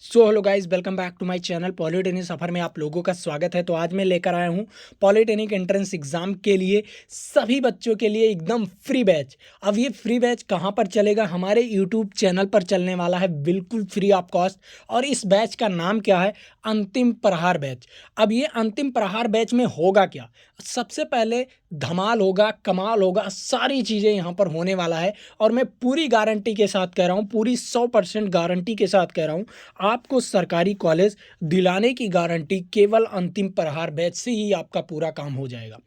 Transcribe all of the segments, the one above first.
Hello guys, welcome back to my channel. Polytechnic सफ़र में आप लोगों का स्वागत है। तो आज मैं लेकर आया हूँ पॉलिटेक्निक एंट्रेंस एग्ज़ाम के लिए सभी बच्चों के लिए एकदम फ्री बैच। अब ये फ्री बैच कहाँ पर चलेगा? हमारे यूट्यूब चैनल पर चलने वाला है, बिल्कुल फ्री ऑफ कॉस्ट। और इस बैच का नाम क्या है? अंतिम प्रहार बैच। अब ये अंतिम प्रहार बैच में होगा क्या? सबसे पहले धमाल होगा, कमाल होगा, सारी चीज़ें यहाँ पर होने वाला है। और मैं पूरी गारंटी के साथ कह रहा हूँ, पूरी 100% गारंटी के साथ कह रहा हूँ, आपको सरकारी कॉलेज दिलाने की गारंटी केवल अंतिम प्रहार बैच से ही आपका पूरा काम हो जाएगा।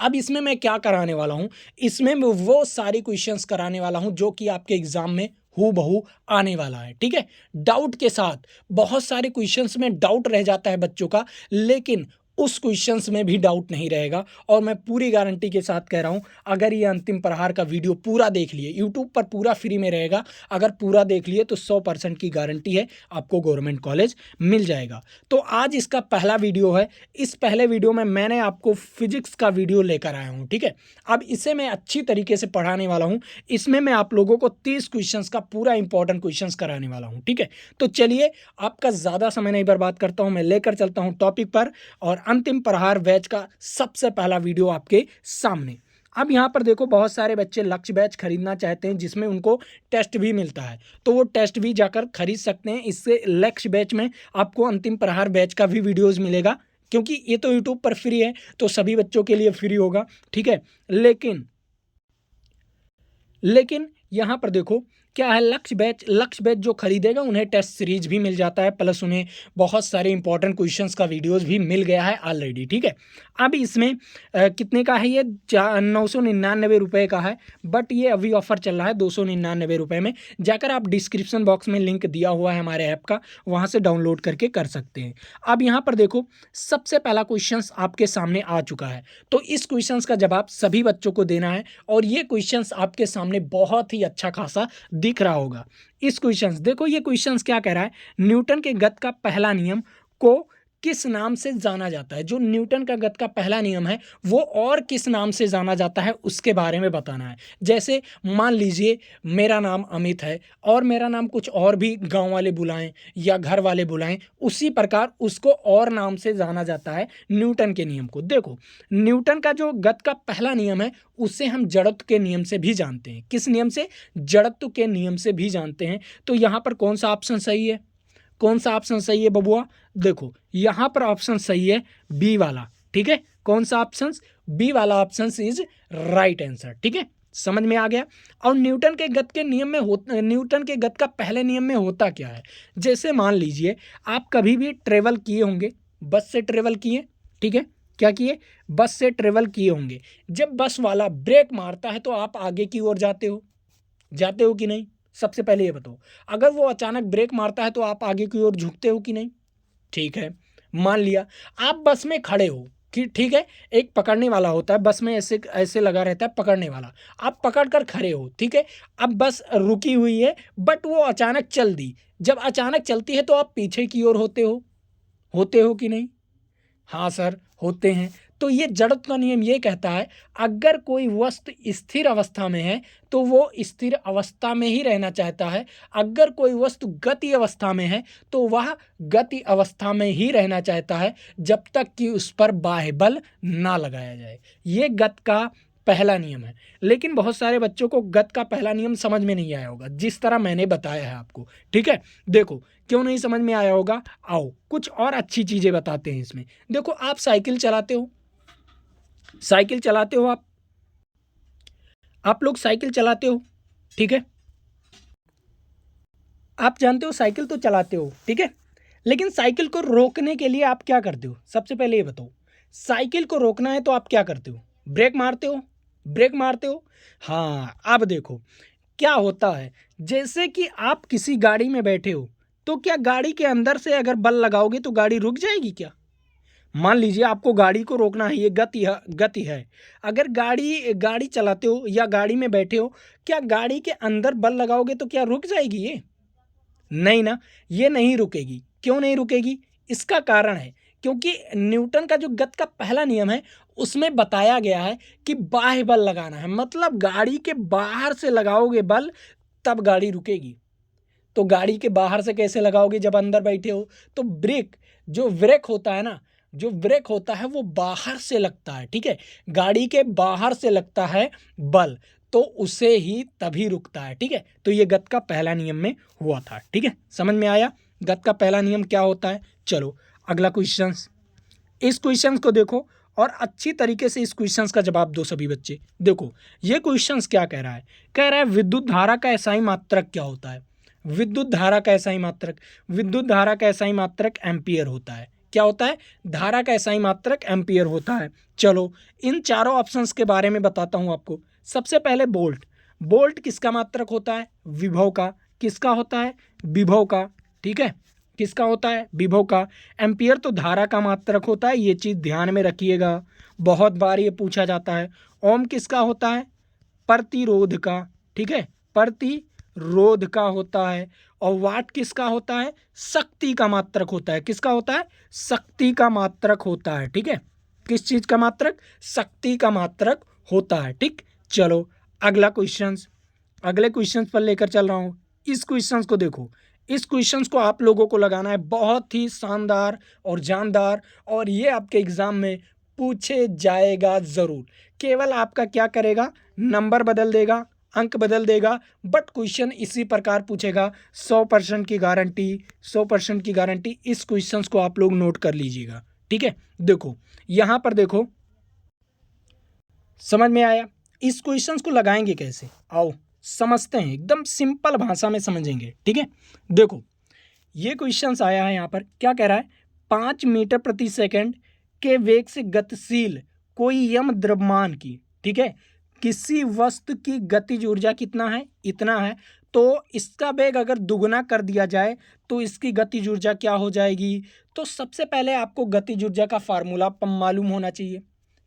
अब इसमें मैं क्या कराने वाला हूँ? इसमें मैं वो सारी क्वेश्चंस कराने वाला हूँ जो कि आपके एग्जाम में हूबहू आने वाला है। ठीक है, डाउट के साथ। बहुत सारे क्वेश्चंस में डाउट रह जाता है बच्चों का, लेकिन उस क्वेश्चंस में भी डाउट नहीं रहेगा। और मैं पूरी गारंटी के साथ कह रहा हूं, अगर ये अंतिम प्रहार का वीडियो पूरा देख लिए, यूट्यूब पर पूरा फ्री में रहेगा, अगर पूरा देख लिए तो 100% की गारंटी है आपको गवर्नमेंट कॉलेज मिल जाएगा। तो आज इसका पहला वीडियो है। इस पहले वीडियो में मैंने आपको फिजिक्स का वीडियो लेकर आया हूँ। ठीक है, अब इसे मैं अच्छी तरीके से पढ़ाने वाला हूँ। इसमें मैं आप लोगों को 30 क्वेश्चंस का पूरा इंपॉर्टेंट क्वेश्चंस कराने वाला हूँ। ठीक है, तो चलिए आपका ज़्यादा समय नहीं बर्बाद करता हूँ, मैं लेकर चलता हूँ टॉपिक पर। और अंतिम प्रहार बैच का सबसे पहला वीडियो आपके सामने। अब यहाँ पर देखो, बहुत सारे बच्चे लक्ष्य बैच खरीदना चाहते हैं जिसमें उनको टेस्ट भी मिलता है, तो वो टेस्ट भी जाकर खरीद सकते हैं। इससे लक्ष्य बैच में आपको अंतिम प्रहार बैच का भी वीडियोस मिलेगा, क्योंकि ये तो यूट्यूब पर फ्री है तो सभी बच्चों के लिए फ्री होगा। ठीक है, लेकिन यहाँ पर देखो क्या है, लक्ष्य बैच जो खरीदेगा उन्हें टेस्ट सीरीज भी मिल जाता है, प्लस उन्हें बहुत सारे इंपॉर्टेंट क्वेश्चंस का वीडियोस भी मिल गया है ऑलरेडी। ठीक है, अब इसमें कितने का है ये? 999 का है, बट ये अभी ऑफर चल रहा है 299 में। जाकर आप डिस्क्रिप्शन बॉक्स में लिंक दिया हुआ है हमारे ऐप का, वहाँ से डाउनलोड करके कर सकते हैं। अब यहाँ पर देखो, सबसे पहला क्वेश्चन आपके सामने आ चुका है, तो इस क्वेश्चन का जवाब सभी बच्चों को देना है। और ये क्वेश्चंस आपके सामने बहुत ही अच्छा खासा दिख रहा होगा। इस क्वेश्चंस देखो, ये क्वेश्चंस क्या कह रहा है? न्यूटन के गति का पहला नियम को किस नाम से जाना जाता है? जो न्यूटन का गति का पहला नियम है वो और किस नाम से जाना जाता है उसके बारे में बताना है। जैसे मान लीजिए मेरा नाम अमित है और मेरा नाम कुछ और भी गांव वाले बुलाएं या घर वाले बुलाएं, उसी प्रकार उसको और नाम से जाना जाता है न्यूटन के नियम को। देखो, न्यूटन का जो गति का पहला नियम है उसे हम जड़त्व के नियम से भी जानते हैं। किस नियम से? जड़त्व के नियम से भी जानते हैं। तो यहाँ पर कौन सा ऑप्शन सही है? कौन सा ऑप्शन सही है बबुआ? देखो, यहाँ पर ऑप्शन सही है बी वाला। ठीक है, कौन सा ऑप्शन? बी वाला ऑप्शन इज राइट आंसर। ठीक है, समझ में आ गया। और न्यूटन के गति के नियम में न्यूटन के गति का पहले नियम में होता क्या है? जैसे मान लीजिए आप कभी भी ट्रेवल किए होंगे, बस से ट्रेवल किए। ठीक है, क्या किए? बस से ट्रेवल किए होंगे। जब बस वाला ब्रेक मारता है तो आप आगे की ओर जाते हो कि नहीं? सबसे पहले ये बताओ, अगर वो अचानक ब्रेक मारता है तो आप आगे की ओर झुकते हो कि नहीं? ठीक है, मान लिया आप बस में खड़े हो कि ठीक है, एक पकड़ने वाला होता है बस में, ऐसे ऐसे लगा रहता है पकड़ने वाला, आप पकड़ कर खड़े हो। ठीक है, अब बस रुकी हुई है बट वो अचानक चल दी। जब अचानक चलती है तो आप पीछे की ओर होते हो कि नहीं? हाँ सर, होते हैं। तो ये जड़त्व का नियम ये कहता है, अगर कोई वस्तु स्थिर अवस्था में है तो वो स्थिर अवस्था में ही रहना चाहता है। अगर कोई वस्तु गति अवस्था में है तो वह गति अवस्था में ही रहना चाहता है, जब तक कि उस पर बाह्य बल ना लगाया जाए। ये गति का पहला नियम है। लेकिन बहुत सारे बच्चों को गति का पहला नियम समझ में नहीं आया होगा, जिस तरह मैंने बताया है आपको। ठीक है, देखो क्यों नहीं समझ में आया होगा, आओ कुछ और अच्छी चीजें बताते हैं इसमें। देखो, आप साइकिल चलाते हो, आप लोग साइकिल चलाते हो। ठीक है, आप जानते हो साइकिल तो चलाते हो। ठीक है, लेकिन साइकिल को रोकने के लिए आप क्या करते हो? सबसे पहले ये बताओ, साइकिल को रोकना है तो आप क्या करते हो? ब्रेक मारते हो। हाँ, अब देखो क्या होता है, जैसे कि आप किसी गाड़ी में बैठे हो, तो क्या गाड़ी के अंदर से अगर बल लगाओगे तो गाड़ी रुक जाएगी क्या? मान लीजिए आपको गाड़ी को रोकना है, ये गति है। अगर गाड़ी गाड़ी चलाते हो या गाड़ी में बैठे हो, क्या गाड़ी के अंदर बल लगाओगे तो क्या रुक जाएगी ये? नहीं ना, ये नहीं रुकेगी। क्यों नहीं रुकेगी? इसका कारण है, क्योंकि न्यूटन का जो गति का पहला नियम है उसमें बताया गया है कि बाह्य बल लगाना है, मतलब गाड़ी के बाहर से लगाओगे बल तब गाड़ी रुकेगी। तो गाड़ी के बाहर से कैसे लगाओगे जब अंदर बैठे हो? तो ब्रेक, जो ब्रेक होता है ना, जो ब्रेक होता है वो बाहर से लगता है, ठीक है, गाड़ी के बाहर से लगता है बल, तो उसे ही तभी रुकता है, ठीक है। तो ये गति का पहला नियम में हुआ था, ठीक है, समझ में आया गति का पहला नियम क्या होता है। चलो अगला क्वेश्चन, इस क्वेश्चन को देखो और अच्छी तरीके से इस क्वेश्चन का जवाब दो सभी बच्चे। देखो ये क्वेश्चन क्या कह रहा है, कह रहा है विद्युत धारा का एसआई मात्रक क्या होता है। विद्युत धारा का एसआई मात्रक, विद्युत धारा का एसआई मात्रक एम्पियर होता है। क्या होता है? धारा का एसआई मात्रक एम्पियर होता है। चलो इन चारों ऑप्शंस के बारे में बताता हूं आपको। सबसे पहले बोल्ट, बोल्ट किसका मात्रक होता है? विभव का। किसका होता है? विभव का, ठीक है, किसका होता है? विभव का। एम्पियर तो धारा का मात्रक होता है, ये चीज़ ध्यान में रखिएगा, बहुत बार ये पूछा जाता है। ओम किसका होता है? प्रतिरोध का, ठीक है, प्रतिरोध का होता है। और वाट किसका होता है? शक्ति का मात्रक होता है। किसका होता है? शक्ति का मात्रक होता है, ठीक है, किस चीज़ का मात्रक? शक्ति का मात्रक होता है, ठीक। चलो अगला क्वेश्चन, अगले क्वेश्चन पर लेकर चल रहा हूँ। इस क्वेश्चन को देखो, इस क्वेश्चन को आप लोगों को लगाना है, बहुत ही शानदार और जानदार, और ये आपके एग्जाम में पूछे जाएगा ज़रूर। केवल आपका क्या करेगा? नंबर बदल देगा, अंक बदल देगा, बट क्वेश्चन इसी प्रकार पूछेगा। 100% की गारंटी, 100% की गारंटी। इस क्वेश्चन को आप लोग नोट कर लीजिएगा, ठीक है। देखो यहाँ पर देखो, समझ में आया? इस क्वेश्चन को लगाएंगे कैसे, आओ समझते हैं, एकदम सिंपल भाषा में समझेंगे, ठीक है। देखो ये क्वेश्चन आया है यहाँ पर, क्या कह रहा है? 5 मीटर प्रति सेकंड के वेग से गतिशील कोई यम द्रव्यमान की, ठीक है, किसी वस्तु की गतिज ऊर्जा कितना है? इतना है। तो इसका वेग अगर दुगना कर दिया जाए तो इसकी गतिज ऊर्जा क्या हो जाएगी? तो सबसे पहले आपको गतिज ऊर्जा का फार्मूला मालूम होना चाहिए।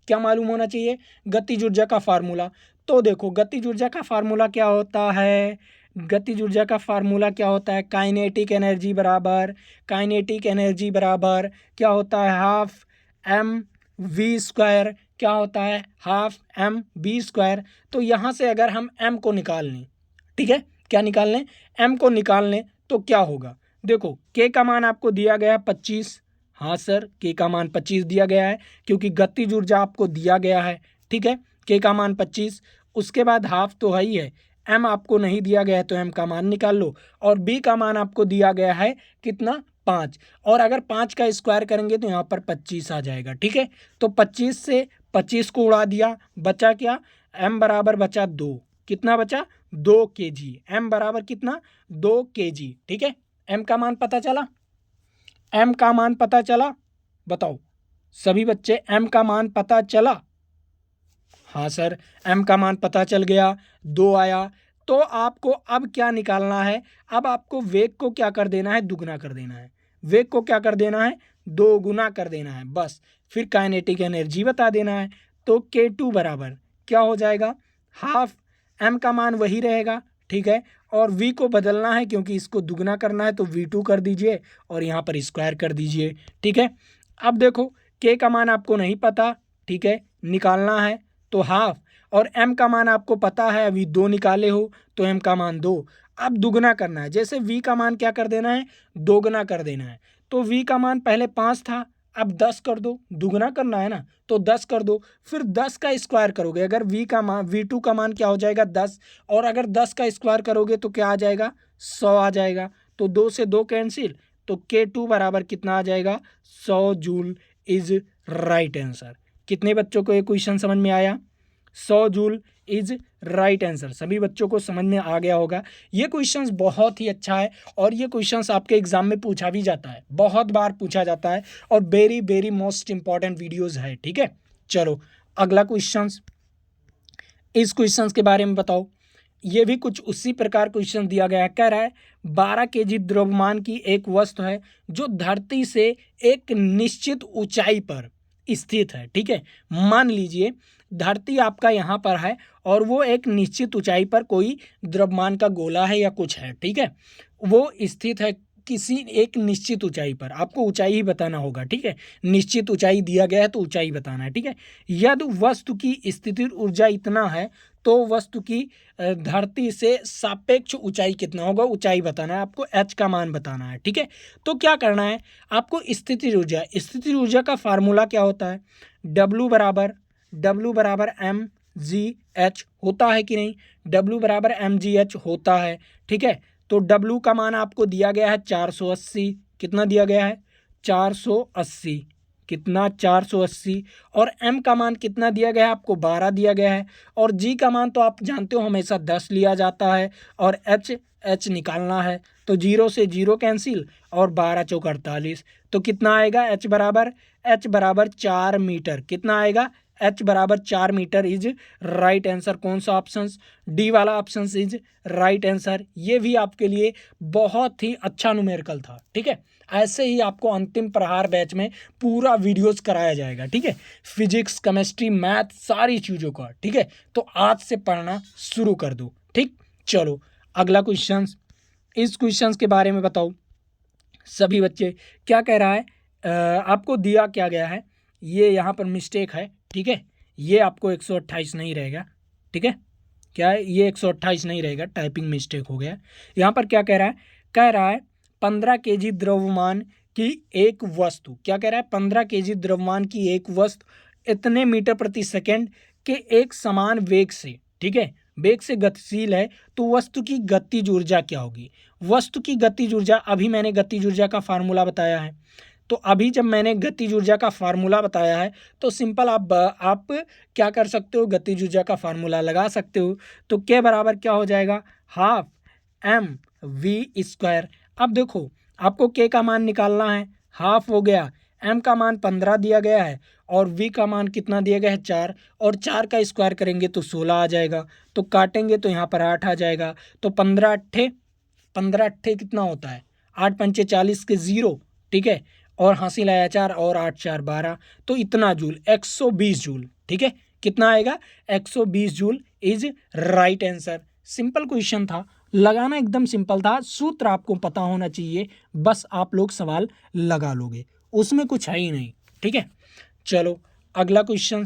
क्या मालूम होना चाहिए? गतिज ऊर्जा का फार्मूला। तो देखो गतिज ऊर्जा का फार्मूला क्या होता है? गतिज ऊर्जा का फार्मूला क्या होता है? काइनेटिक एनर्जी बराबर, काइनेटिक एनर्जी बराबर क्या होता है? Half M V square. क्या होता है? Half M V square. तो यहाँ से अगर हम एम को निकाल लें, ठीक है, क्या निकाल लें? एम को निकाल लें तो क्या होगा? देखो के का मान आपको दिया गया है 25, हाँ सर के का मान 25 दिया गया है, क्योंकि गतिज ऊर्जा आपको दिया गया है, ठीक है, के का मान 25। उसके बाद हाफ तो है ही है, एम आपको नहीं दिया गया है तो एम का मान निकाल लो, और बी का मान आपको दिया गया है कितना? 5, और अगर 5 का स्क्वायर करेंगे तो यहाँ पर 25 आ जाएगा, ठीक है। तो 25 से 25 को उड़ा दिया, बचा क्या? एम बराबर बचा 2, कितना बचा? 2 kg। एम बराबर कितना? 2 kg, ठीक है। एम का मान पता चला? एम का मान पता चला? बताओ सभी बच्चे, एम का मान पता चला? हाँ सर एम का मान पता चल गया, 2 आया। तो आपको अब क्या निकालना है? अब आपको वेग को क्या कर देना है? दुगना कर देना है। वेग को क्या कर देना है? 2 गुना कर देना है, बस। फिर काइनेटिक एनर्जी बता देना है। तो K2 बराबर क्या हो जाएगा? हाफ एम का मान वही रहेगा, ठीक है, और v को बदलना है क्योंकि इसको दुगना करना है, तो v2 कर दीजिए और यहाँ पर स्क्वायर कर दीजिए, ठीक है। अब देखो k का मान आपको नहीं पता, ठीक है, निकालना है तो हाफ, और m का मान आपको पता है, अभी 2 निकाले हो तो m का मान 2। अब दुगना करना है, जैसे v का मान क्या कर देना है? दोगुना कर देना है। तो v का मान पहले 5 था, अब 10 कर दो, दुगना करना है ना, तो 10 कर दो, फिर 10 का स्क्वायर करोगे, अगर v का मान, v2 का मान क्या हो जाएगा? 10, और अगर 10 का स्क्वायर करोगे तो क्या आ जाएगा? 100 आ जाएगा। तो 2 से 2 कैंसिल, तो K2 बराबर कितना आ जाएगा? 100 जूल इज राइट आंसर। कितने बच्चों को ये क्वेश्चन समझ में आया? 100 जूल इज राइट आंसर। सभी बच्चों को समझ में आ गया होगा। ये क्वेश्चंस बहुत ही अच्छा है, और ये क्वेश्चंस आपके एग्जाम में पूछा भी जाता है, बहुत बार पूछा जाता है, और very very most important videos है, ठीक है। चलो अगला क्वेश्चंस, इस क्वेश्चंस के बारे में बताओ। ये भी कुछ उसी प्रकार क्वेश्चन दिया गया है, कह रहा है 12 kg द्रव्यमान की एक वस्तु है जो धरती से एक निश्चित ऊंचाई पर स्थित है, ठीक है। मान लीजिए धरती आपका यहाँ पर है और वो एक निश्चित ऊंचाई पर कोई द्रव्यमान का गोला है या कुछ है, ठीक है, वो स्थित है किसी एक निश्चित ऊंचाई पर। आपको ऊंचाई ही बताना होगा, ठीक है, निश्चित ऊंचाई दिया गया है तो ऊंचाई बताना है, ठीक है। यदि वस्तु की स्थितिज ऊर्जा इतना है तो वस्तु की धरती से सापेक्ष ऊंचाई कितना होगा, ऊंचाई बताना है आपको, एच का मान बताना है। ठीक है, तो क्या करना है आपको, स्थितिज ऊर्जा का फार्मूला क्या होता है, W बराबर एम जी एच होता है कि नहीं, W बराबर एम जी एच होता है। ठीक है, तो W का मान आपको दिया गया है 480, कितना दिया गया है 480, कितना 480, और M का मान कितना दिया गया है आपको 12 दिया गया है, और G का मान तो आप जानते हो हमेशा 10 लिया जाता है, और H निकालना है तो 0 से 0 कैंसिल, और 12 चौक 48, तो कितना आएगा H बराबर 4 मीटर, कितना आएगा H बराबर 4 मीटर इज राइट आंसर। कौन सा ऑप्शन, डी वाला ऑप्शन इज राइट आंसर। ये भी आपके लिए बहुत ही अच्छा न्यूमेरिकल था। ठीक है, ऐसे ही आपको अंतिम प्रहार बैच में पूरा वीडियोस कराया जाएगा। ठीक है, फिजिक्स, केमिस्ट्री, मैथ, सारी चीज़ों का। ठीक है, तो आज से पढ़ना शुरू कर दो। ठीक, चलो अगला क्वेश्चन, इस क्वेश्चन के बारे में बताओ सभी बच्चे, क्या कह रहा है, आपको दिया क्या गया है, ये यहाँ पर मिस्टेक है। ठीक है, ये आपको 128 नहीं रहेगा। ठीक है, क्या है ये 128 नहीं रहेगा, टाइपिंग मिस्टेक हो गया। यहाँ पर क्या कह रहा है 15 केजी द्रव्यमान की एक वस्तु, क्या कह रहा है 15 केजी द्रव्यमान की एक वस्तु इतने मीटर प्रति सेकंड के एक समान वेग से, ठीक है, वेग से गतिशील है, तो वस्तु की गतिज ऊर्जा क्या होगी। वस्तु की गतिज ऊर्जा, अभी मैंने गतिज ऊर्जा का फार्मूला बताया है, तो अभी जब मैंने गतिज ऊर्जा का फार्मूला बताया है तो सिंपल आप क्या कर सकते हो, गतिज ऊर्जा का फार्मूला लगा सकते हो। तो के बराबर क्या हो जाएगा, हाफ एम वी स्क्वायर। अब देखो आपको के का मान निकालना है, हाफ हो गया, एम का मान 15 दिया गया है, और वी का मान कितना दिया गया है 4, और 4 का स्क्वायर करेंगे तो 16 आ जाएगा, तो काटेंगे तो यहाँ पर 8 आ जाएगा, तो 15 अट्ठे कितना होता है, 8 पंचे 40 के 0। ठीक है, और हासिल आया 4, और 8 4 12, तो इतना जूल 120 जूल। ठीक है, कितना आएगा 120 joule is right answer. Simple question था, लगाना एकदम सिंपल था, सूत्र आपको पता होना चाहिए, बस आप लोग सवाल लगा लोगे, उसमें कुछ है ही नहीं। ठीक है, चलो अगला क्वेश्चन,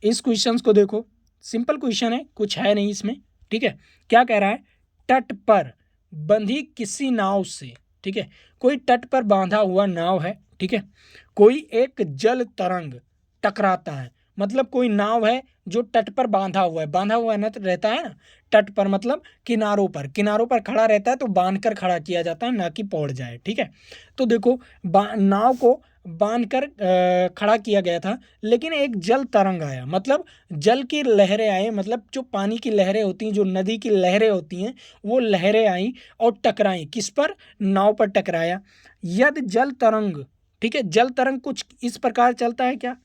इस क्वेश्चन को देखो, सिंपल क्वेश्चन है, कुछ है नहीं इसमें। ठीक है, क्या कह रहा है, तट पर बंधी किसी नाव से, ठीक है, कोई तट पर बांधा हुआ नाव है, ठीक है, कोई एक जल तरंग टकराता है, मतलब कोई नाव है जो तट पर बांधा हुआ है ना, तो रहता है ना तट पर, मतलब किनारों पर खड़ा रहता है, तो बांध कर खड़ा किया जाता है, ना कि पौड़ जाए। ठीक है, तो देखो नाव को बांध कर खड़ा किया गया था, लेकिन एक जल तरंग आया, मतलब जल की लहरें आई, मतलब जो पानी की लहरें होती हैं, जो नदी की लहरें होती हैं, वो लहरें आई और टकराई, किस पर, नाव पर टकराया। यदि जल तरंग, ठीक है, जल तरंग कुछ इस प्रकार चलता है क्या,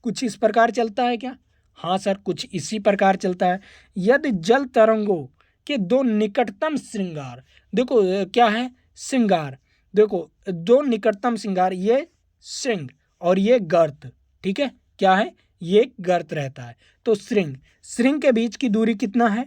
कुछ इस प्रकार चलता है क्या, हाँ सर कुछ इसी प्रकार चलता है। यदि जल तरंगों के दो निकटतम श्रृंगार, देखो क्या है श्रृंगार, देखो दो निकटतम श्रृंगार, ये श्रृंग और ये गर्त, ठीक है, क्या है ये गर्त रहता है, तो श्रृंग के बीच की दूरी कितना है,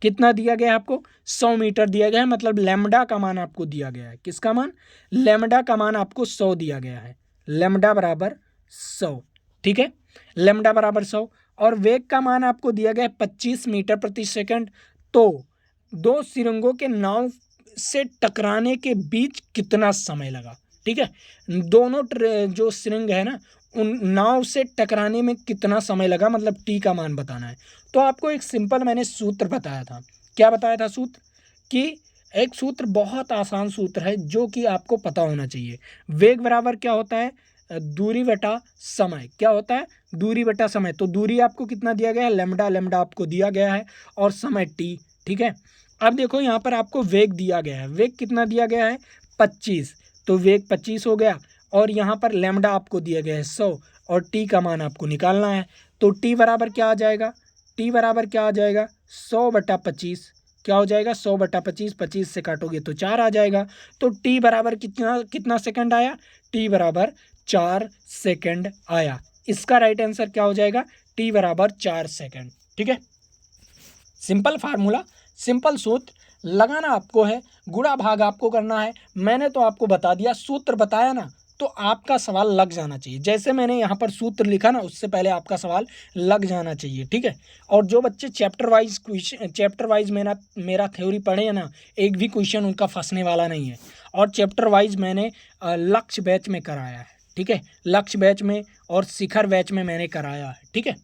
कितना दिया गया है आपको, 100 मीटर दिया गया है, मतलब लैम्डा का मान आपको दिया गया है, किसका मान, लैम्डा का मान आपको 100 दिया गया है, लैम्डा बराबर 100। ठीक है, लैम्डा बराबर 100, और वेग का मान आपको दिया गया है 25 मीटर प्रति सेकंड। तो दो सुरंगों के नाव से टकराने के बीच कितना समय लगा, ठीक है, दोनों जो सुरंग है ना, उन नाव से टकराने में कितना समय लगा, मतलब टी का मान बताना है। तो आपको एक सिंपल मैंने सूत्र बताया था, क्या बताया था सूत्र, कि एक सूत्र बहुत आसान सूत्र है जो कि आपको पता होना चाहिए, वेग बराबर क्या होता है, दूरी बटा समय, क्या होता है, दूरी बटा समय। तो दूरी आपको कितना दिया गया है, लैम्डा आपको दिया गया है, और समय टी। ठीक है, अब देखो यहाँ पर आपको वेग दिया गया है, वेग कितना दिया गया है 25, तो वेग 25 हो गया, और यहाँ पर लैम्डा आपको दिया गया है 100, और टी का मान आपको निकालना है। तो टी बराबर क्या आ जाएगा, टी बराबर क्या आ जाएगा 100/25, क्या हो जाएगा 100/25, 25 से काटोगे तो 4 आ जाएगा। तो टी बराबर कितना सेकंड आया, टी बराबर 4 सेकंड आया। इसका राइट आंसर क्या हो जाएगा, टी बराबर 4 सेकंड। ठीक है, सिंपल फार्मूला, सिंपल सूत्र, लगाना आपको है, गुणा भाग आपको करना है। मैंने तो आपको बता दिया, सूत्र बताया ना, तो आपका सवाल लग जाना चाहिए। जैसे मैंने यहाँ पर सूत्र लिखा ना, उससे पहले आपका सवाल लग जाना चाहिए, ठीक है। और जो बच्चे चैप्टर वाइज मेरा थ्योरी पढ़े हैं ना, एक भी क्वेश्चन उनका फंसने वाला नहीं है। और चैप्टर वाइज मैंने लक्ष्य बैच में कराया है, ठीक है। लक्ष्य बैच में और शिखर बैच में मैंने कराया है, ठीक है।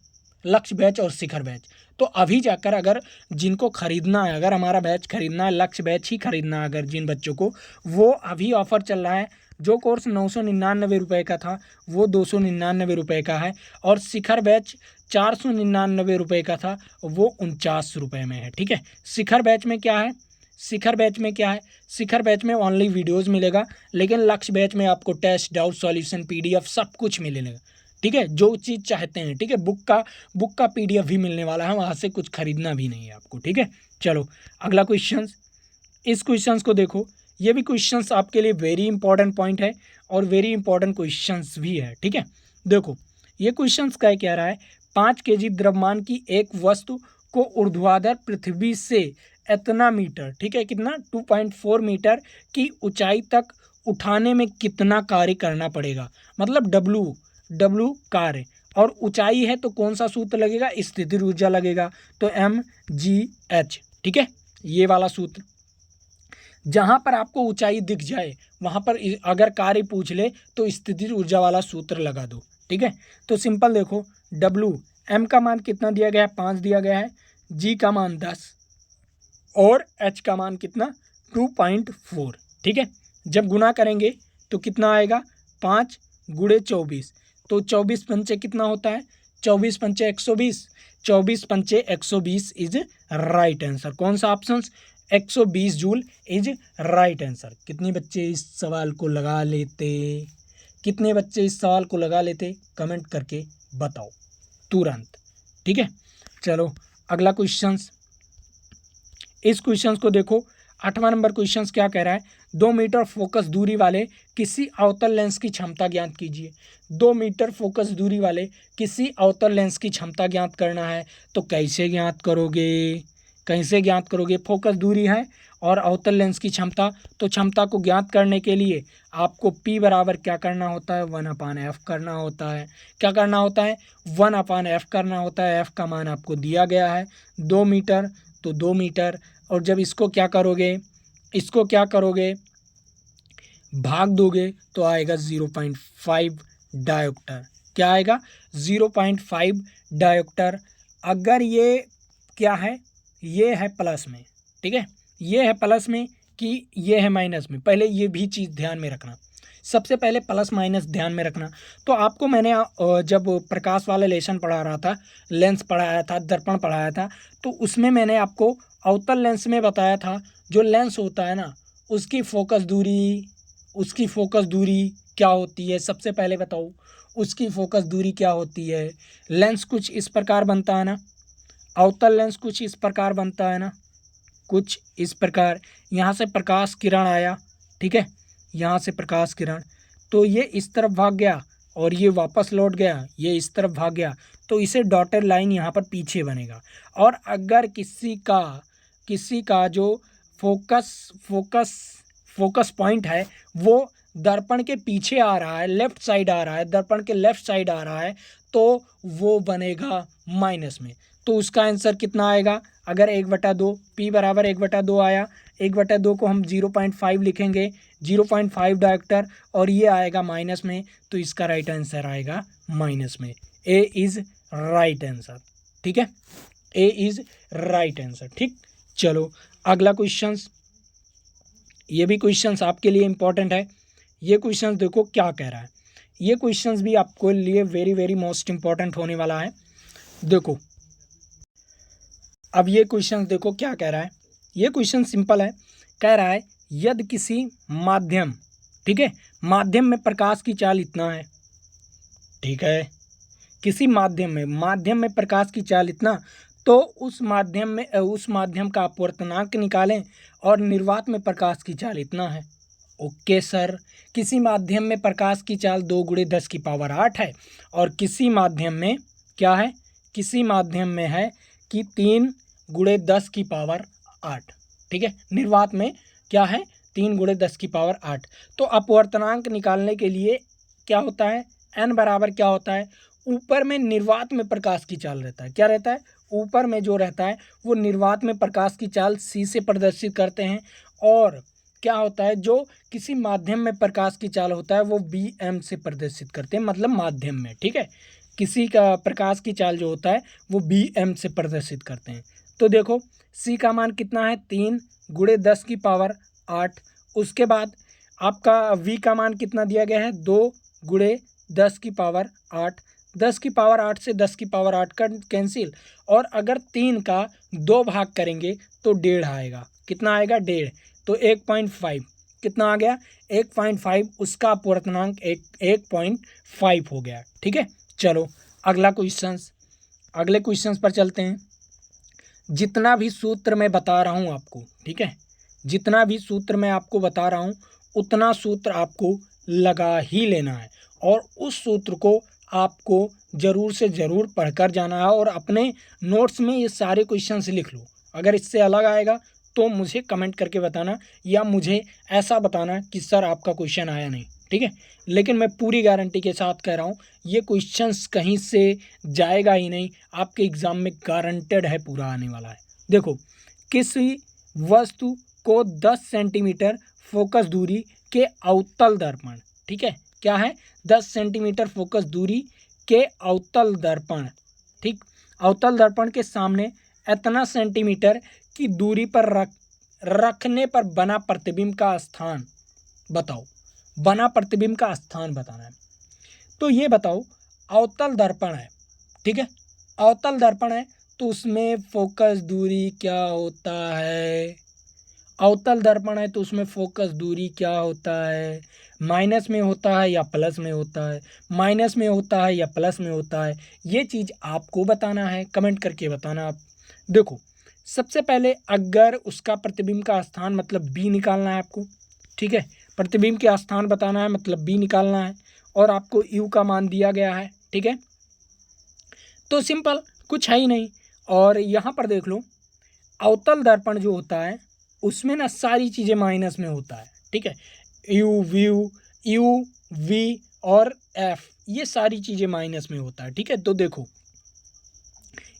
लक्ष्य बैच और शिखर बैच। तो अभी जाकर अगर जिनको खरीदना है, अगर हमारा बैच खरीदना है, लक्ष्य बैच ही खरीदना है अगर जिन बच्चों को, वो अभी ऑफर चल रहा है। जो कोर्स 999 रुपये का था वो 299 रुपये का है, और शिखर बैच 499 रुपये का था वो 49 रुपये में है, ठीक है। शिखर बैच में क्या है, शिखर बैच में क्या है, शिखर बैच में ओनली वीडियोज़ मिलेगा, लेकिन लक्ष्य बैच में आपको टेस्ट, डाउट सॉल्यूशन, PDF सब कुछ मिलेगा, ठीक है। जो चीज़ चाहते हैं, ठीक है। बुक का PDF भी मिलने वाला है, वहाँ से कुछ खरीदना भी नहीं है आपको, ठीक है। चलो अगला क्वेश्चन, इस क्वेश्चंस को देखो। ये भी क्वेश्चंस आपके लिए वेरी इंपॉर्टेंट पॉइंट है और वेरी इंपॉर्टेंट क्वेश्चंस भी है, ठीक है। देखो ये क्वेश्चंस क्या कह रहा है, 5 kg द्रव्यमान की एक वस्तु को ऊर्ध्वाधर पृथ्वी से इतना मीटर, ठीक है, कितना 2.4 मीटर की ऊंचाई तक उठाने में कितना कार्य करना पड़ेगा। मतलब W कार्य, और ऊंचाई है तो कौन सा सूत्र लगेगा, स्थितिज ऊर्जा लगेगा, तो mgh, ठीक है। ये वाला सूत्र, जहाँ पर आपको ऊंचाई दिख जाए वहाँ पर अगर कार्य पूछ ले तो स्थितिज ऊर्जा वाला सूत्र लगा दो, ठीक है। तो सिंपल देखो, m का मान कितना दिया गया है, 5 दिया गया है, g का मान 10 और h का मान कितना 2.4, ठीक है। जब गुना करेंगे तो कितना आएगा, 5 गुणे 24, तो 24 पंचे कितना होता है, 24 पंचे 120, 24 पंचे 120 इज राइट आंसर। कौन सा option, 120 joule is right answer. कितने बच्चे इस सवाल को लगा लेते, कितने बच्चे इस सवाल को लगा लेते, कमेंट करके बताओ तुरंत, ठीक है। चलो अगला क्वेश्चन, इस क्वेश्चन को देखो। 8वां नंबर क्वेश्चन क्या कह रहा है, 2 मीटर फोकस दूरी वाले किसी अवतल लेंस की क्षमता ज्ञात कीजिए। 2 मीटर फोकस दूरी वाले किसी अवतल लेंस की क्षमता ज्ञात करना है, तो कैसे ज्ञात करोगे, कैसे ज्ञात करोगे। फोकस दूरी है और अवतल लेंस की क्षमता, तो क्षमता को ज्ञात करने के लिए आपको P बराबर क्या करना होता है, 1/f करना होता है। क्या करना होता है, 1/f करना होता है। f का मान आपको दिया गया है 2 मीटर, तो 2 मीटर, और जब इसको क्या करोगे, इसको क्या करोगे, भाग दोगे तो आएगा 0.5 डायोप्टर। क्या आएगा, 0.5 डायोप्टर। अगर ये क्या है, ये है प्लस में, ठीक है, ये है प्लस में कि ये है माइनस में, पहले ये भी चीज़ ध्यान में रखना। सबसे पहले प्लस माइनस ध्यान में रखना। तो आपको मैंने जब प्रकाश वाला लेसन पढ़ा रहा था, लेंस पढ़ाया था, दर्पण पढ़ाया था, तो उसमें मैंने आपको अवतल लेंस में बताया था, जो लेंस होता है ना उसकी फोकस दूरी क्या होती है, सबसे पहले बताओ उसकी फोकस दूरी क्या होती है। लेंस कुछ इस प्रकार बनता है ना, अवतल लेंस कुछ इस प्रकार बनता है ना, कुछ इस प्रकार। यहाँ से प्रकाश किरण आया, ठीक है, यहाँ से प्रकाश किरण, तो ये इस तरफ भाग गया और ये वापस लौट गया, ये इस तरफ भाग गया, तो इसे डॉटेड लाइन यहाँ पर पीछे बनेगा। और अगर किसी का जो फोकस पॉइंट है वो दर्पण के पीछे आ रहा है, लेफ्ट साइड आ रहा है, दर्पण के लेफ्ट साइड आ रहा है, तो वो बनेगा माइनस में। तो उसका आंसर कितना आएगा, अगर 1/2 P बराबर 1/2 आया, 1/2 को हम 0.5 लिखेंगे, 0.5 डायोप्टर, और ये आएगा माइनस में, तो इसका राइट आंसर आएगा माइनस में। A इज़ राइट आंसर, ठीक है, A इज़ राइट आंसर, ठीक। चलो अगला क्वेश्चन, ये भी क्वेश्चंस आपके लिए इंपॉर्टेंट है। ये क्वेश्चंस देखो क्या कह रहा है, ये क्वेश्चंस भी आपके लिए वेरी वेरी मोस्ट इंपॉर्टेंट होने वाला है। देखो अब ये क्वेश्चंस देखो क्या कह रहा है, ये क्वेश्चन सिंपल है। कह रहा है यदि किसी माध्यम, ठीक है, माध्यम में प्रकाश की चाल इतना है, ठीक है, किसी माध्यम में प्रकाश की चाल इतना, तो उस माध्यम का अपवर्तनांक निकालें और निर्वात में प्रकाश की चाल इतना है। ओके सर, किसी माध्यम में प्रकाश की चाल 2 × 10⁸ है, और किसी माध्यम में क्या है, किसी माध्यम में है कि 3 × 10⁸, ठीक है, निर्वात में क्या है 3 × 10⁸। तो अपवर्तनांक निकालने के लिए क्या होता है, n बराबर क्या होता है, ऊपर में निर्वात में प्रकाश की चाल रहता है। क्या रहता है, ऊपर में जो रहता है वो निर्वात में प्रकाश की चाल c से प्रदर्शित करते हैं, और क्या होता है जो किसी माध्यम में प्रकाश की चाल होता है वो bm से प्रदर्शित करते हैं, मतलब माध्यम में। ठीक है, किसी का प्रकाश की चाल जो होता है वो bm से प्रदर्शित करते हैं। तो देखो c का मान कितना है, 3 गुणे 10 की पावर 8। उसके बाद आपका v का मान कितना दिया गया है, 2 गुणे 10 की पावर 8। 10 की पावर 8 से 10 की पावर 8 का कैंसिल, और अगर 3 का 2 भाग करेंगे तो 1.5 आएगा। कितना आएगा, 1.5। तो 1.5 कितना आ गया, 1.5, उसका अपवर्तनांक 1.5 हो गया। ठीक है, चलो अगले क्वेश्चंस पर चलते हैं। जितना भी सूत्र मैं बता रहा हूँ आपको, ठीक है, जितना भी सूत्र मैं आपको बता रहा हूँ उतना सूत्र आपको लगा ही लेना है, और उस सूत्र को आपको ज़रूर से ज़रूर पढ़कर जाना है, और अपने नोट्स में ये सारे क्वेश्चंस लिख लो। अगर इससे अलग आएगा तो मुझे कमेंट करके बताना, या मुझे ऐसा बताना कि सर आपका क्वेश्चन आया नहीं। ठीक है, लेकिन मैं पूरी गारंटी के साथ कह रहा हूँ ये क्वेश्चंस कहीं से जाएगा ही नहीं, आपके एग्ज़ाम में गारंटेड है पूरा आने वाला है। देखो, किसी वस्तु को 10 सेंटीमीटर फोकस दूरी के अवतल दर्पण, ठीक है, क्या है, 10 सेंटीमीटर फोकस दूरी के अवतल दर्पण, ठीक, अवतल दर्पण के सामने इतना सेंटीमीटर की दूरी पर रखने पर बना प्रतिबिंब का स्थान बताओ। बना प्रतिबिंब का स्थान बताना है। तो ये बताओ, अवतल दर्पण है, ठीक है, अवतल दर्पण है तो उसमें फोकस दूरी क्या होता है, अवतल दर्पण है तो उसमें फोकस दूरी क्या होता है, माइनस में होता है या प्लस में होता है, माइनस में होता है या प्लस में होता है, ये चीज़ आपको बताना है, कमेंट करके बताना आप। देखो, सबसे पहले अगर उसका प्रतिबिंब का स्थान मतलब बी निकालना है आपको, ठीक है, प्रतिबिंब के स्थान बताना है मतलब बी निकालना है, और आपको यू का मान दिया गया है। ठीक है, तो सिंपल, कुछ है ही नहीं। और यहाँ पर देख लो, अवतल दर्पण जो होता है उसमें ना सारी चीज़ें माइनस में होता है। ठीक है, यू वी और एफ, ये सारी चीज़ें माइनस में होता है। ठीक है, तो देखो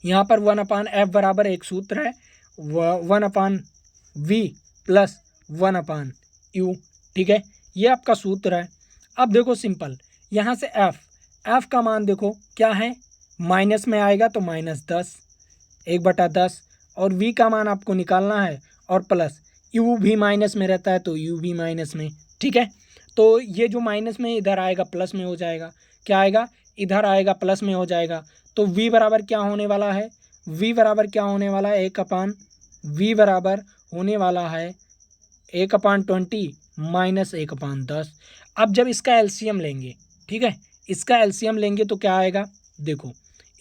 यहाँ पर 1/f बराबर एक सूत्र है, 1/v प्लस 1/u। ठीक है, ये आपका सूत्र है। अब देखो सिंपल, यहाँ से f का मान देखो क्या है, माइनस में आएगा तो -10, 1/10, और v का मान आपको निकालना है, और प्लस u भी माइनस में रहता है तो u भी माइनस में। ठीक है, तो ये जो माइनस में इधर आएगा प्लस में हो जाएगा, क्या आएगा, इधर आएगा प्लस में हो जाएगा। तो v बराबर क्या होने वाला है, v बराबर क्या होने वाला है, 1/v बराबर होने वाला है 1/20 माइनस 1/10। अब जब इसका एलसीएम लेंगे, ठीक है, इसका एलसीएम लेंगे तो क्या आएगा, देखो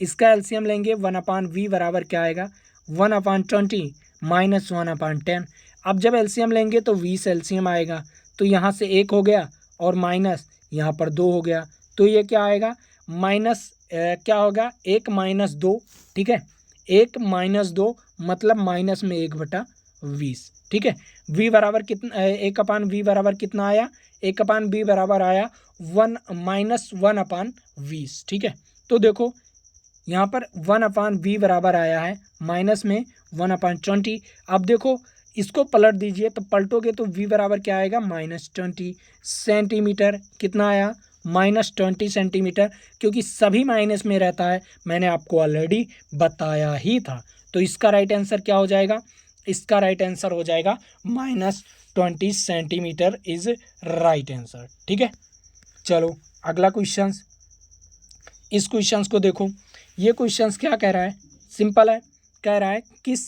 इसका एलसीएम लेंगे 1/v बराबर क्या आएगा, 1/20 माइनस 1/10। अब जब एलसीएम लेंगे तो v से एलसीएम आएगा, तो यहाँ से 1 हो गया और माइनस यहाँ पर 2 हो गया, तो ये क्या आएगा, माइनस क्या होगा, 1 - 2। ठीक है, 1 - 2 मतलब माइनस में 1/20। ठीक है, v बराबर कितना, 1/v बराबर कितना आया, 1/v बराबर आया 1 - 1/20। ठीक है, तो देखो यहाँ पर 1/v बराबर आया है माइनस में 1/20। अब देखो इसको पलट दीजिए, तो पलटोगे तो v बराबर क्या आएगा, -20 सेंटीमीटर। कितना आया, -20 सेंटीमीटर, क्योंकि सभी माइनस में रहता है, मैंने आपको ऑलरेडी बताया ही था। तो इसका राइट आंसर क्या हो जाएगा, इसका राइट आंसर हो जाएगा -20 सेंटीमीटर इज राइट आंसर। ठीक है, चलो अगला क्वेश्चन, इस क्वेश्चन को देखो, ये क्वेश्चन क्या कह रहा है, सिंपल है, कह रहा है किस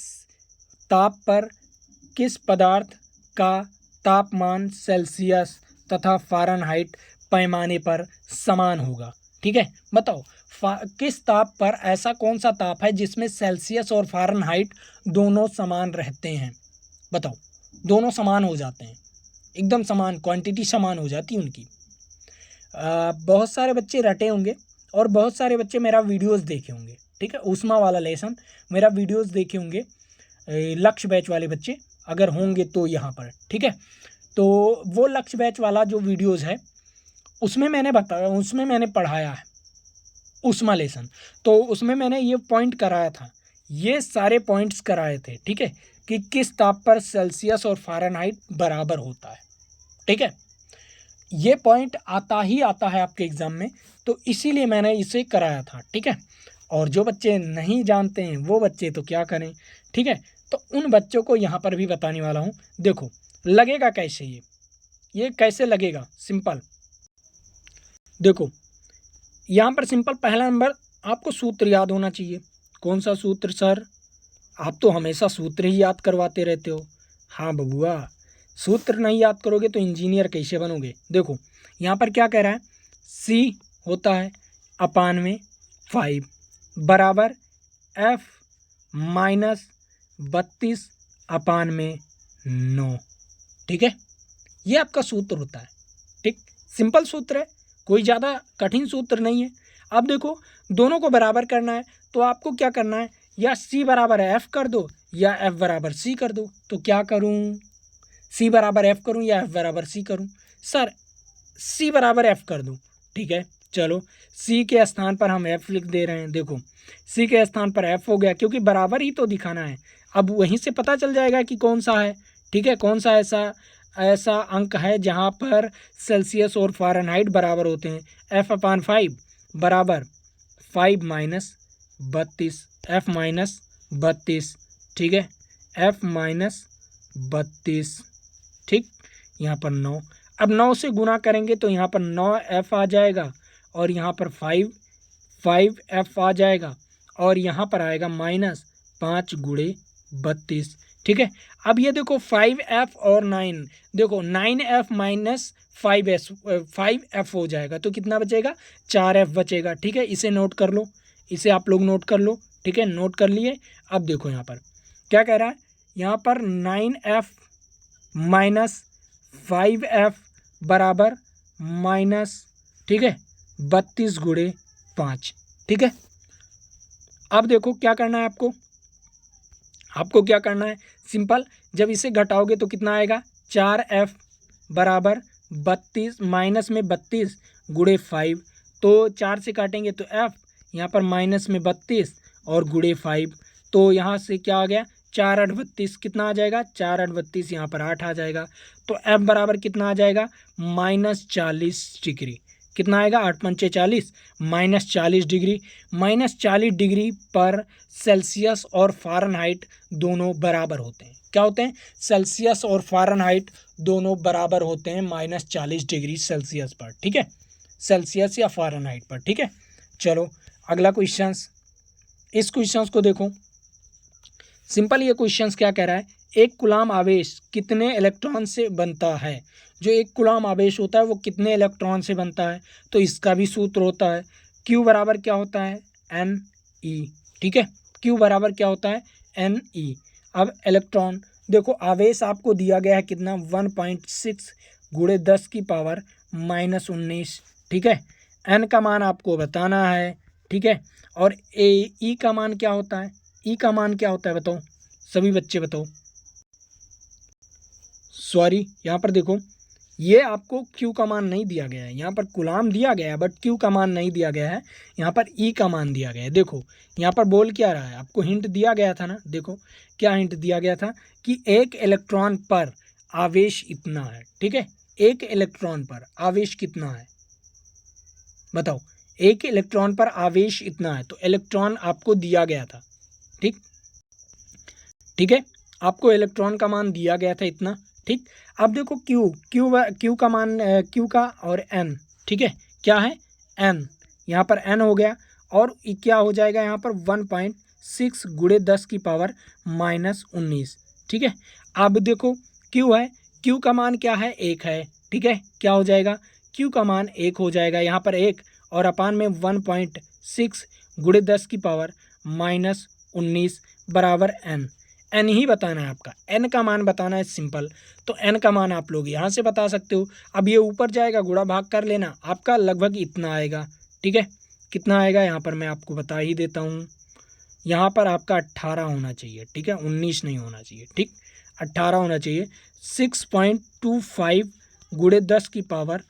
ताप पर किस पदार्थ का तापमान सेल्सियस तथा फ़ारेनहाइट पैमाने पर समान होगा। ठीक है, बताओ किस ताप पर, ऐसा कौन सा ताप है जिसमें सेल्सियस और फ़ारेनहाइट दोनों समान रहते हैं, बताओ, दोनों समान हो जाते हैं, एकदम समान, क्वांटिटी समान हो जाती है उनकी। बहुत सारे बच्चे रटे होंगे और बहुत सारे बच्चे मेरा वीडियोस देखे होंगे। ठीक है, उष्मा वाला लेसन मेरा वीडियोस देखे होंगे, लक्ष्य बैच वाले बच्चे अगर होंगे तो यहाँ पर। ठीक है, तो वो लक्ष्य बैच वाला जो वीडियोस है उसमें मैंने बताया, उसमें मैंने पढ़ाया है उष्मा लेसन, तो उसमें मैंने ये पॉइंट कराया था, ये सारे पॉइंट्स कराए थे, ठीक है, कि किस ताप पर सेल्सियस और फ़ारेनहाइट बराबर होता है, ठीक है। ये पॉइंट आता ही आता है आपके एग्ज़ाम में, तो इसीलिए मैंने इसे कराया था, ठीक है। और जो बच्चे नहीं जानते हैं वो बच्चे तो क्या करें, ठीक है। तो उन बच्चों को यहाँ पर भी बताने वाला हूँ। देखो लगेगा कैसे, ये कैसे लगेगा, सिंपल। देखो यहाँ पर सिंपल पहला नंबर आपको सूत्र याद होना चाहिए। कौन सा सूत्र सर? आप तो हमेशा सूत्र ही याद करवाते रहते हो। हाँ बबुआ, सूत्र नहीं याद करोगे तो इंजीनियर कैसे बनोगे। देखो यहाँ पर क्या कह रहा है, सी होता है अपान में 5 बराबर एफ माइनस 32 अपान में 9, ठीक है। ये आपका सूत्र होता है, ठीक, सिंपल सूत्र है, कोई ज़्यादा कठिन सूत्र नहीं है। अब देखो दोनों को बराबर करना है, तो आपको क्या करना है, या सी बराबर एफ कर दो या एफ बराबर सी कर दो। तो क्या करूं, सी बराबर एफ करूं या एफ बराबर सी करूं? सर सी बराबर एफ कर दूं, ठीक है। चलो सी के स्थान पर हम एफ लिख दे रहे हैं। देखो सी के स्थान पर एफ हो गया, क्योंकि बराबर ही तो दिखाना है। अब वहीं से पता चल जाएगा कि कौन सा है, ठीक है, कौन सा ऐसा अंक है जहाँ पर सेल्सियस और फ़ारेनहाइट बराबर होते हैं। एफ अपान 5 बराबर 5 माइनस 32, एफ माइनस 32, ठीक है, एफ माइनस 32, ठीक। यहाँ पर 9, अब 9 से गुना करेंगे तो यहाँ पर 9 एफ आ जाएगा, और यहाँ पर 5 एफ आ जाएगा, और यहाँ पर आएगा माइनस 5 गुणे 32, ठीक है। अब ये देखो 5F और 9, देखो 9F माइनस 5F हो जाएगा, तो कितना बचेगा, 4F बचेगा, ठीक है। इसे नोट कर लो, इसे आप लोग नोट कर लो, ठीक है, नोट कर लिए। अब देखो यहाँ पर क्या कह रहा है, यहाँ पर 9F माइनस 5F बराबर माइनस, ठीक है, 32 गुणे 5, ठीक है। अब देखो क्या करना है आपको क्या करना है, सिंपल, जब इसे घटाओगे तो कितना आएगा, 4F बराबर 32 माइनस में 32 गुणे 5, तो 4 से काटेंगे तो F, यहाँ पर माइनस में 32 और गुणे 5, तो यहाँ से क्या आ गया, 4 8 32, कितना आ जाएगा, 4 8 32, यहाँ पर 8 आ जाएगा। तो F बराबर कितना आ जाएगा, माइनस 40 डिग्री। कितना आएगा, 8 पंचे 40, माइनस 40 डिग्री। माइनस 40 डिग्री पर सेल्सियस और फ़ारेनहाइट दोनों बराबर होते हैं। क्या होते हैं, सेल्सियस और फ़ारेनहाइट दोनों बराबर होते हैं माइनस 40 डिग्री सेल्सियस पर, ठीक है, सेल्सियस या फ़ारेनहाइट पर, ठीक है। चलो अगला क्वेश्चंस, इस क्वेश्चंस को देखो, सिंपल ये क्वेश्चंस क्या कह रहा है, एक कूलाम आवेश कितने इलेक्ट्रॉन से बनता है। जो एक कूलाम आवेश होता है वो कितने इलेक्ट्रॉन से बनता है, तो इसका भी सूत्र होता है, Q बराबर क्या होता है, Ne, ठीक है, Q बराबर क्या होता है, Ne। अब इलेक्ट्रॉन, देखो आवेश आपको दिया गया है कितना, 1.6 गुणे 10 की पावर माइनस 19, ठीक है। N का मान आपको बताना है, ठीक है। और E का मान क्या होता है, E का मान क्या होता है बताओ, सभी बच्चे बताओ। सॉरी यहाँ पर देखो, ये आपको Q का मान नहीं दिया गया है, यहाँ पर कूलाम दिया गया है बट Q का मान नहीं दिया गया है, यहाँ पर E का मान दिया गया है। देखो यहाँ पर बोल क्या रहा है, आपको हिंट दिया गया था ना, देखो क्या हिंट दिया गया था कि एक इलेक्ट्रॉन पर आवेश इतना है, ठीक है, एक इलेक्ट्रॉन पर आवेश कितना है बताओ, एक इलेक्ट्रॉन पर आवेश इतना है, तो इलेक्ट्रॉन आपको दिया गया था, ठीक, ठीक है, आपको इलेक्ट्रॉन का मान दिया गया था इतना, ठीक। अब देखो क्यू का मान, क्यू का और एन, ठीक है, क्या है एन, यहाँ पर एन हो गया, और क्या हो जाएगा यहाँ पर 1.6 गुणे 10 की पावर माइनस 19, ठीक है। अब देखो क्यू है, क्यू का मान क्या है, 1 है, ठीक है, क्या हो जाएगा, क्यू का मान 1 हो जाएगा, यहाँ पर 1 और अपान में 1.6 गुणे 10 की पावर माइनस 19 बराबर एन। एन ही बताना है आपका, एन का मान बताना है सिंपल, तो एन का मान आप लोग यहाँ से बता सकते हो। अब ये ऊपर जाएगा, गुणा भाग कर लेना, आपका लगभग इतना आएगा, ठीक है। कितना आएगा यहाँ पर मैं आपको बता ही देता हूँ, यहाँ पर आपका 18 होना चाहिए, ठीक है, 19 नहीं होना चाहिए, ठीक, 18 होना चाहिए। 6.25 गुणे 10 की पावर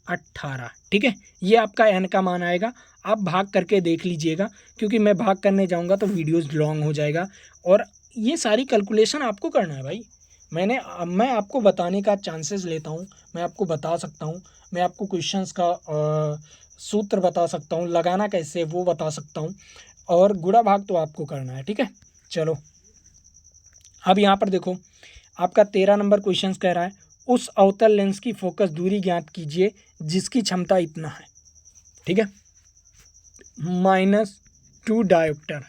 18, ठीक है। ये आपका n का मान आएगा। आप भाग करके देख लीजिएगा, क्योंकि मैं भाग करने जाऊंगा तो वीडियोस लॉन्ग हो जाएगा, और ये सारी कैलकुलेशन आपको करना है भाई। मैं आपको बताने का चांसेस लेता हूँ, मैं आपको बता सकता हूँ, मैं आपको क्वेश्चंस का सूत्र बता सकता हूँ, लगाना कैसे वो बता सकता हूँ, और गुणा भाग तो आपको करना है, ठीक है। चलो अब यहाँ पर देखो, आपका 13 नंबर क्वेश्चन कह रहा है उस अवतल लेंस की फोकस दूरी ज्ञात कीजिए जिसकी क्षमता इतना है, ठीक है, -2 डायोप्टर,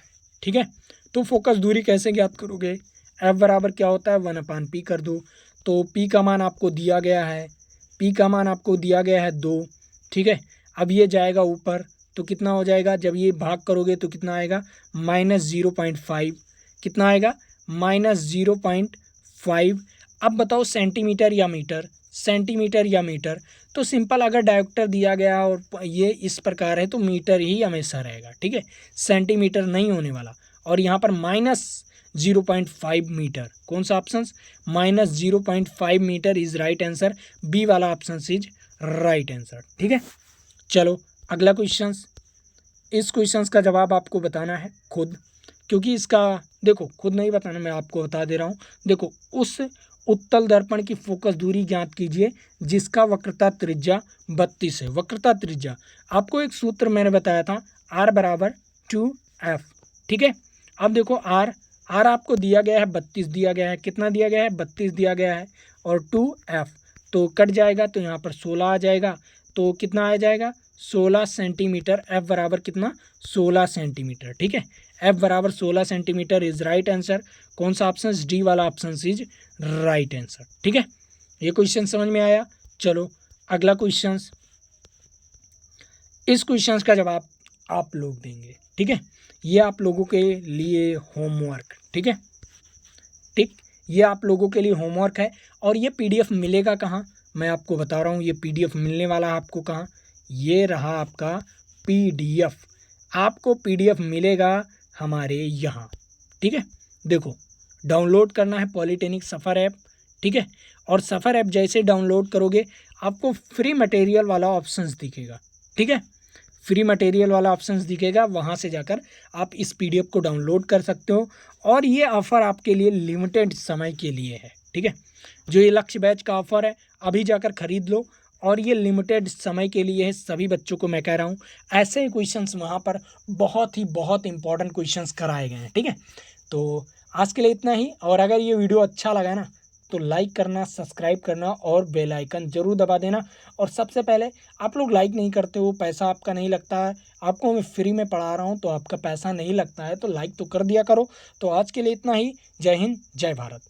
ठीक है। तो फोकस दूरी कैसे ज्ञात करोगे? एफ बराबर क्या होता है, 1/p कर दो। तो p का मान आपको दिया गया है, p का मान आपको दिया गया है 2, ठीक है। अब ये जाएगा ऊपर तो कितना हो जाएगा, जब ये भाग करोगे तो कितना आएगा, -0.5, कितना आएगा, -0.5। अब बताओ सेंटीमीटर या मीटर, सेंटीमीटर या मीटर। तो सिंपल, अगर डायोप्टर दिया गया और ये इस प्रकार है तो मीटर ही हमेशा रहेगा, ठीक है, सेंटीमीटर नहीं होने वाला। और यहाँ पर -0.5 मीटर, कौन सा option, -0.5 metre is right answer, B वाला ऑप्शन इज राइट आंसर, ठीक है। चलो अगला क्वेश्चन, इस क्वेश्चन का जवाब आपको बताना है खुद, क्योंकि इसका देखो खुद नहीं बताना, मैं आपको बता दे रहा हूँ। देखो, उस उत्तल दर्पण की फोकस दूरी ज्ञात कीजिए जिसका वक्रता त्रिज्या 32 है। वक्रता त्रिज्या आपको एक सूत्र मैंने बताया था, R बराबर 2F, ठीक है। अब देखो R आपको दिया गया है 32 दिया गया है, कितना दिया गया है, 32 दिया गया है, और 2F तो कट जाएगा तो यहाँ पर 16 आ जाएगा, तो कितना आ जाएगा, 16 सेंटीमीटर। F बराबर कितना, 16 सेंटीमीटर, ठीक है। F बराबर 16 सेंटीमीटर इज राइट आंसर। कौन सा ऑप्शन, डी वाला ऑप्शन इज राइट आंसर, ठीक है। ये क्वेश्चन समझ में आया। चलो अगला क्वेश्चन, इस क्वेश्चन का जवाब आप लोग देंगे, ठीक है। ये आप लोगों के लिए होमवर्क, ठीक है, ठीक, ये आप लोगों के लिए होमवर्क है। और ये पीडीएफ मिलेगा कहाँ, मैं आपको बता रहा हूँ, ये पीडीएफ मिलने वाला है आपको कहाँ, ये रहा आपका पीडीएफ। आपको पीडीएफ मिलेगा हमारे यहाँ, ठीक है। देखो, डाउनलोड करना है पॉलीटेक्निक सफ़र ऐप, ठीक है। और सफ़र ऐप जैसे डाउनलोड करोगे आपको फ्री मटेरियल वाला ऑप्शंस दिखेगा, ठीक है, फ्री मटेरियल वाला ऑप्शंस दिखेगा, वहाँ से जाकर आप इस पीडीएफ को डाउनलोड कर सकते हो। और ये ऑफ़र आपके लिए लिमिटेड समय के लिए है, ठीक है। जो ये लक्ष्य बैच का ऑफ़र है, अभी जाकर ख़रीद लो, और ये लिमिटेड समय के लिए है, सभी बच्चों को मैं कह रहा हूँ। ऐसे ही क्वेश्चंस वहाँ पर बहुत इंपॉर्टेंट क्वेश्चंस कराए गए हैं, ठीक है। तो आज के लिए इतना ही, और अगर ये वीडियो अच्छा लगा ना तो लाइक करना, सब्सक्राइब करना और बेल आइकन ज़रूर दबा देना। और सबसे पहले, आप लोग लाइक नहीं करते हो, पैसा आपका नहीं लगता है, आपको मैं फ्री में पढ़ा रहा हूँ तो आपका पैसा नहीं लगता है, तो लाइक तो कर दिया करो। तो आज के लिए इतना ही, जय हिंद, जय भारत।